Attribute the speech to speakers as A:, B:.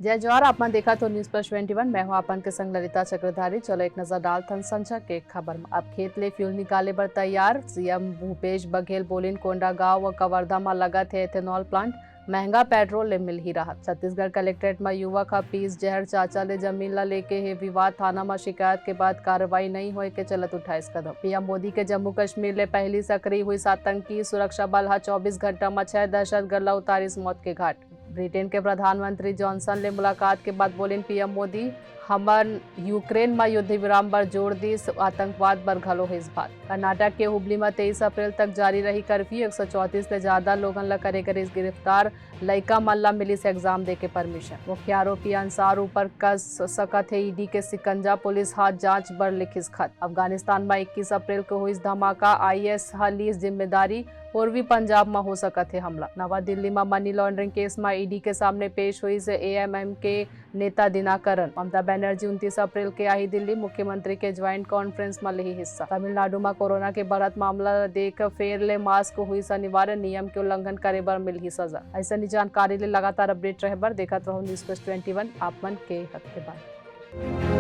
A: जय जवाहर। आपने देखा तो न्यूज प्लस 21। मैं हूं आपन के संग ललिता चक्रधारी। चलो एक नजर डालथन संचा के खबर में। अब खेत ले फ्यूल निकाले बर तैयार। सीएम भूपेश बघेल बोलिन कोंडागांव व कवर्धा में लगत है एथेनॉल प्लांट। महंगा पेट्रोल ले मिल ही रहा। छत्तीसगढ़ कलेक्ट्रेट में युवक का पीस जहर चाचा ले जमीन ला लेके है विवाद। थाना में शिकायत के बाद कार्रवाई नहीं होए के चलत 28 कदम। पीएम मोदी के जम्मू कश्मीर ले पहली सक्रिय हुई आतंकी सुरक्षा बल 24 घंटा में 6 दहशतगर्द ला उतारिस मौत के घाट। ब्रिटेन के प्रधानमंत्री जॉनसन ले मुलाकात के बाद बोलिन पीएम मोदी हमन यूक्रेन में युद्ध विराम पर जोर दिस। आतंकवाद पर घलो है इस बात। कर्नाटक के हुबली में 23 अप्रैल तक जारी रही कर्फ्यू। 134 से ज्यादा लोगन ला करे गिरफ्तार। लइका मन ला मिलिस एग्जाम दे के परमिशन। मुख्य आरोपी अंसार ऊपर कस सकत है ईडी के सिकंजा। पुलिस हाथ जांच बर लिखिस खत। अफगानिस्तान में 21 अप्रैल को हुई धमाका। IS हलीस जिम्मेदारी। पूर्वी पंजाब में हो सकत है हमला। नवा दिल्ली में मनी लॉन्ड्रिंग केस में ईडी के सामने पेश हुई से AMM के नेता दिनाकरन। ममता बनर्जी 29 अप्रैल के आई दिल्ली। मुख्यमंत्री के ज्वाइंट कॉन्फ्रेंस में ली हिस्सा। तमिलनाडु में कोरोना के बढ़त मामला देख फेर ले मास्क हुई अनिवार्य। नियम के उल्लंघन करे बर मिली सजा। ऐसा जानकारी ले लगातार अपडेट रहे बर देखत रहो न्यूज प्लस 21 आप मन के हक के बाद।